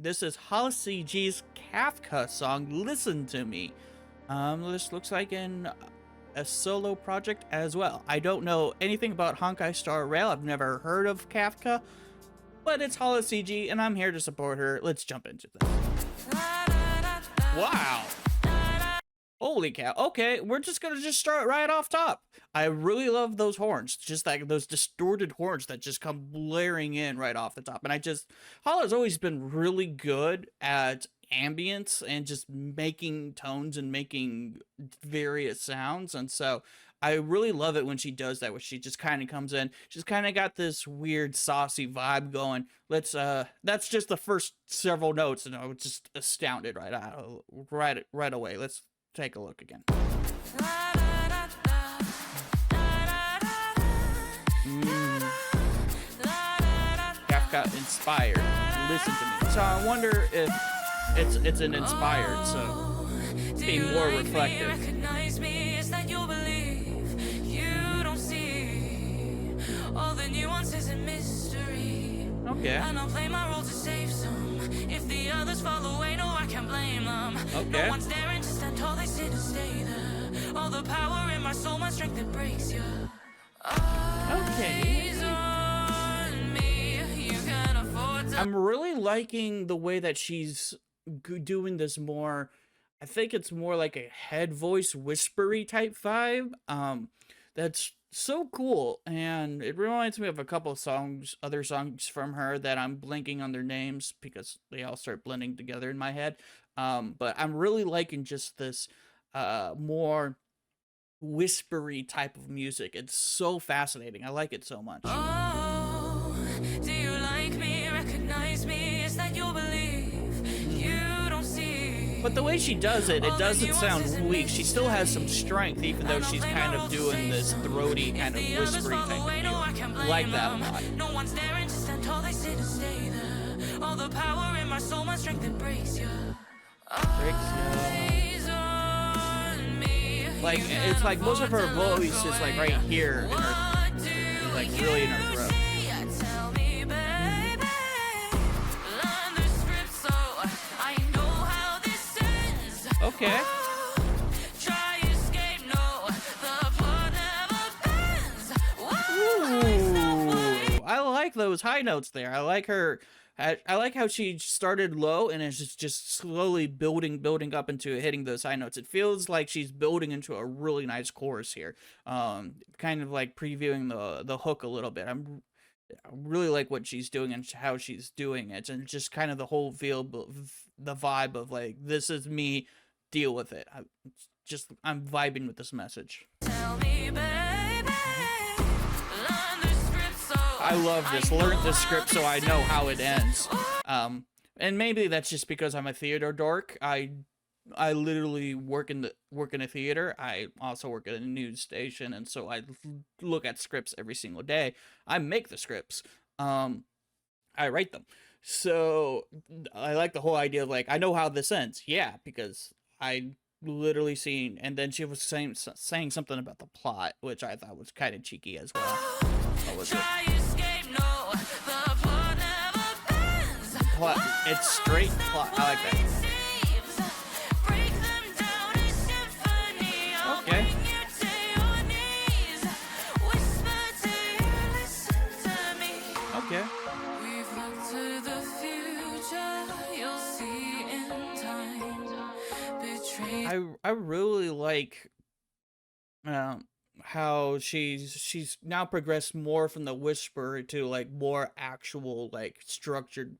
This is Holly G's Kafka song, Listen to Me. This looks like a solo project as well. I don't know anything about Honkai Star Rail. I've never heard of Kafka, but it's Holly G, and I'm here to support her. Let's jump into this. Wow. Holy cow. Okay, we're just gonna start right off top. I really love those horns, just like those distorted horns that just come blaring in right off the top. And Holla's always been really good at ambience and just making tones and making various sounds. And so I really love it when she does that, when she just kind of comes in. She's kind of got this weird saucy vibe going. That's just the first several notes, and I was just astounded right away. Let's take a look again. Kafka inspired. Listen to me. So I wonder if it's an inspired, so being more reflective. Okay. And I'll play my role to save some. If the others fall away, no, I can't blame them. Okay. No one's daring to stand tall, they sit and stay there. All the power in my soul, my strength that breaks you. Okay. I'm really liking the way that she's doing this more. I think it's more like a head voice whispery type vibe. That's so cool, and it reminds me of a couple of other songs from her that I'm blanking on their names because they all start blending together in my head. But I'm really liking just this more whispery type of music. It's so fascinating. I like it so much. Oh, do you like me? Recognize me? Is that your belief? You don't see. But the way she does it, it doesn't sound weak. She still has some strength, even though she's kind of doing this throaty, kind of whispery type of music. I like that a lot. No one's daring to stand tall, they sit and stay there. All the power in my soul, my strength that breaks you. Like, it's like most of her voice is like right here in her, like really in her throat. Okay. Ooh, I like those high notes there. I like her. I like how she started low and is just slowly building up into hitting those high notes. It feels like she's building into a really nice chorus here. Kind of like previewing the hook a little bit. I really like what she's doing and how she's doing it, and just kind of the whole feel, the vibe of like, this is me, deal with it. I'm vibing with this message. Tell me, baby, I love this. Learn the script so I know how it ends. And maybe that's just because I'm a theater dork. I literally work in a theater. I also work at a news station, and so I look at scripts every single day. I make the scripts. I write them. So I like the whole idea of like, I know how this ends. Yeah, because I literally seen, and then she was saying something about the plot, which I thought was kind of cheeky as well. What was it? Plot. It's straight plot. I like that. Okay. Okay. I really like how she's now progressed more from the whisper to like more actual like structured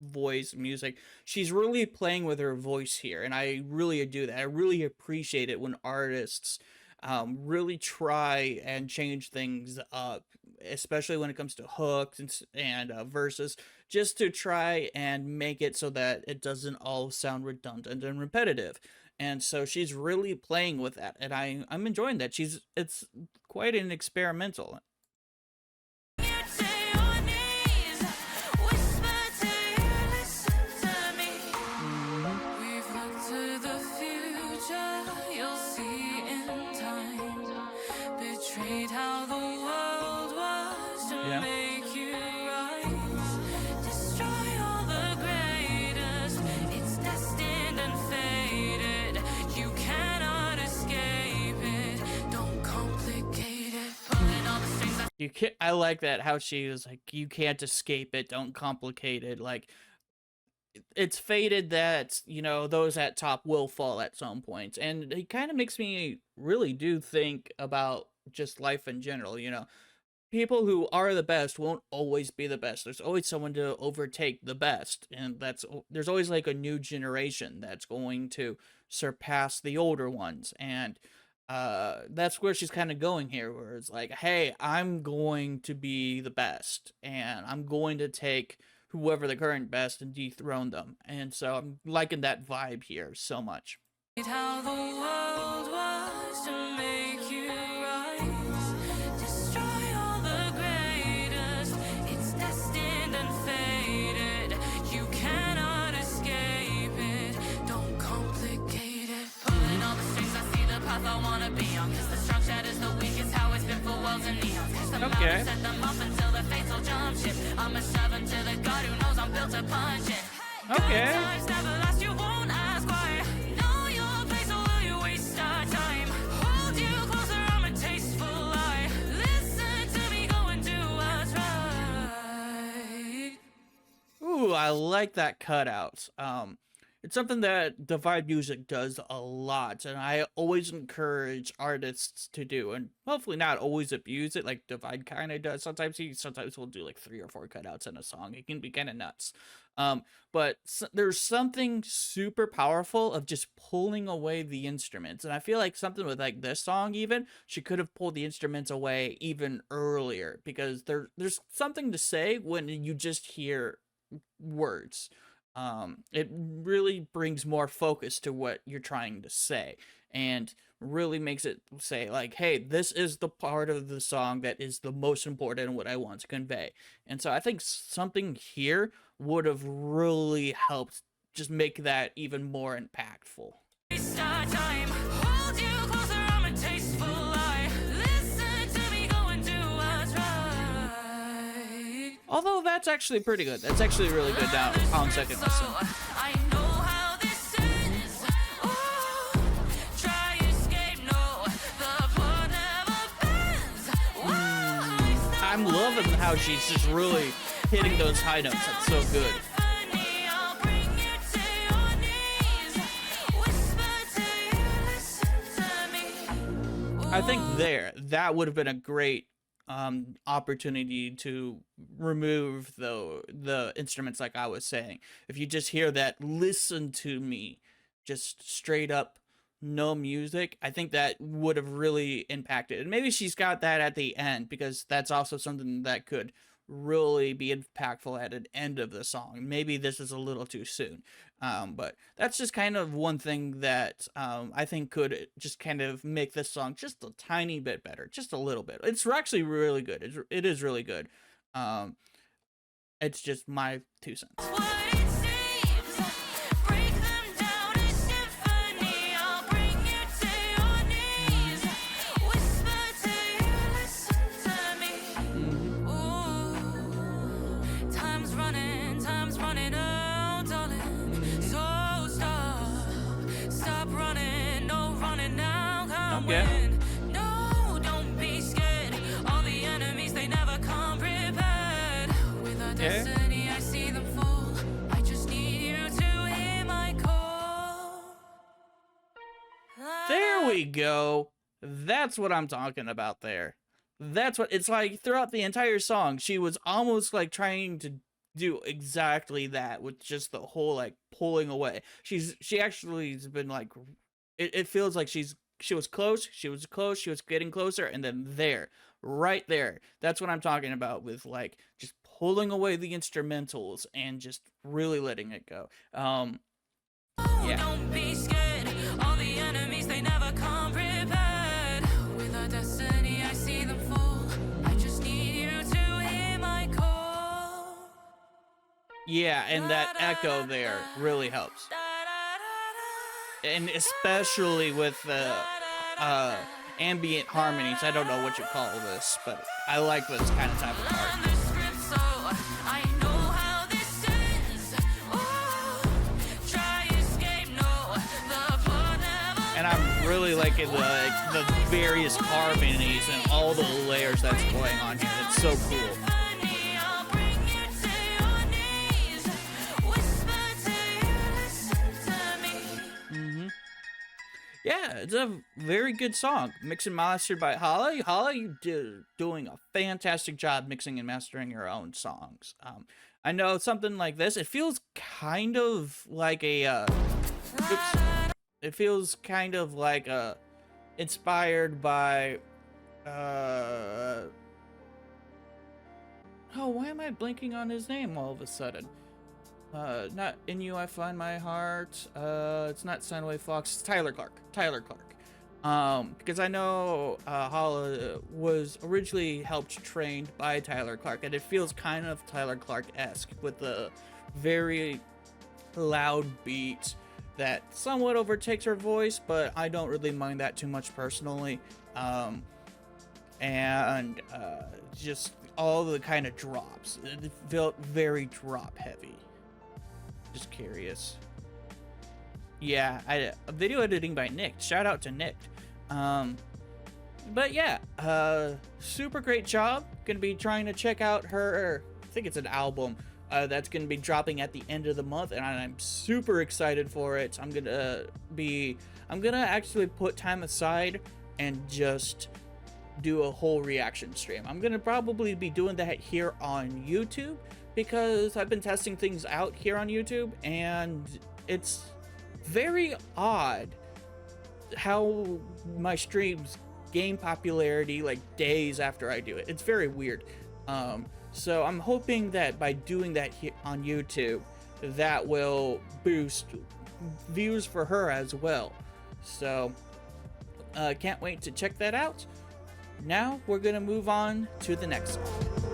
voice music. She's really playing with her voice here, and I really do that. I really appreciate it when artists really try and change things up, especially when it comes to hooks and verses, just to try and make it so that it doesn't all sound redundant and repetitive. And so she's really playing with that, and I'm enjoying that. It's quite an experimental. You can't. I like that how she was like, you can't escape it. Don't complicate it. Like it's fated that those at top will fall at some point, and it kind of makes me really do think about just life in general. People who are the best won't always be the best. There's always someone to overtake the best, and there's always like a new generation that's going to surpass the older ones, and that's where she's kind of going here, where it's like, hey, I'm going to be the best, and I'm going to take whoever the current best and dethrone them, and so I'm liking that vibe here so much. How the world was to make you rise, destroy all the greatest. It's destined and fated. You cannot escape it. Don't complicate it. Pulling all the strings, I see the path I wanna be on. Cause the strong shatters the weakest, how it's been for worlds and neons. Catch them out and set them off until the fatal jump ship. I'm a seven to the god who knows I'm built to punch it. Okay. Good times never last, you won't ask why. Know your place, or will you waste our time? Hold you closer, I'm a tasteful lie. Listen to me, go and do what's right. Ooh, I like that cutout. It's something that Divide Music does a lot, and I always encourage artists to do, and hopefully not always abuse it like Divide kind of does. Sometimes will do like 3 or 4 cutouts in a song. It can be kind of nuts. But there's something super powerful of just pulling away the instruments, and I feel like something with like this song, even she could have pulled the instruments away even earlier, because there's something to say when you just hear words. It really brings more focus to what you're trying to say, and really makes it say like, hey, this is the part of the song that is the most important and what I want to convey. And so I think something here would have really helped just make that even more impactful. Waste our time. Hold you closer, I'm a tasteful lie. Listen to me, go and do what's right. Although that's actually pretty good. That's actually really good down on second listen. I know how this ends. Ooh, try escape, no, the blood never bends. I'm loving how she's just really hitting those high notes. That's so good. I'll bring you to your knees. Whisper to you, listen to me. I think that would have been a great opportunity to remove the instruments, like I was saying. If you just hear that listen to me, just straight up, no music, I think that would have really impacted. And maybe she's got that at the end, because that's also something that could really be impactful at an end of the song. Maybe this is a little too soon, but that's just kind of one thing that I think could just kind of make this song just a tiny bit better, just a little bit. It's actually really good. It is really good. It's just my 2 cents. What it seems, break them down in symphony. I'll bring you to your knees. Whisper to you, listen to me. Ooh, time's running out, darling. So stop running, no running now, come win. No, don't be scared. All the enemies, they never come prepared. With a destiny, I see them fall. I just need you to hear my call. There we go. That's what I'm talking about there. That's what it's like throughout the entire song. She was almost like trying to do exactly that with just the whole like pulling away. She actually has been like, it feels like she was close, she was getting closer, and then right there. That's what I'm talking about with like just pulling away the instrumentals and just really letting it go. Yeah. Don't be scared. All the enemies, they never come prepared. With a destiny, I see them fall. I just need you to hear my call. Yeah, and that echo there really helps. And especially with the ambient harmonies. I don't know what you call this, but I like this kind of type of part. And I'm really liking the various harmonies and all the layers that's going on here. so cool. Yeah, it's a very good song. Mixed and mastered by Hala. Hala, you doing a fantastic job mixing and mastering your own songs. I know something like this. It feels kind of like a. Oops. It feels kind of like inspired by. Oh, why am I blanking on his name all of a sudden? Not In You I Find My Heart. It's not Soundwave Fox. It's Tyler Clark. Tyler Clark. Because I know Hala was originally helped trained by Tyler Clark, and it feels kind of Tyler Clark-esque with the very loud beat that somewhat overtakes her voice, but I don't really mind that too much personally. And just all the kind of drops. It felt very drop heavy. Just curious. Yeah, video editing by Nick. Shout out to Nick. But yeah, super great job. Gonna be trying to check out her, I think it's an album that's gonna be dropping at the end of the month, and I'm super excited for it. I'm gonna actually put time aside and just do a whole reaction stream. I'm gonna probably be doing that here on YouTube, because I've been testing things out here on YouTube, and it's very odd how my streams gain popularity like days after I do it. It's very weird. So I'm hoping that by doing that here on YouTube, that will boost views for her as well. So can't wait to check that out. Now we're gonna move on to the next song.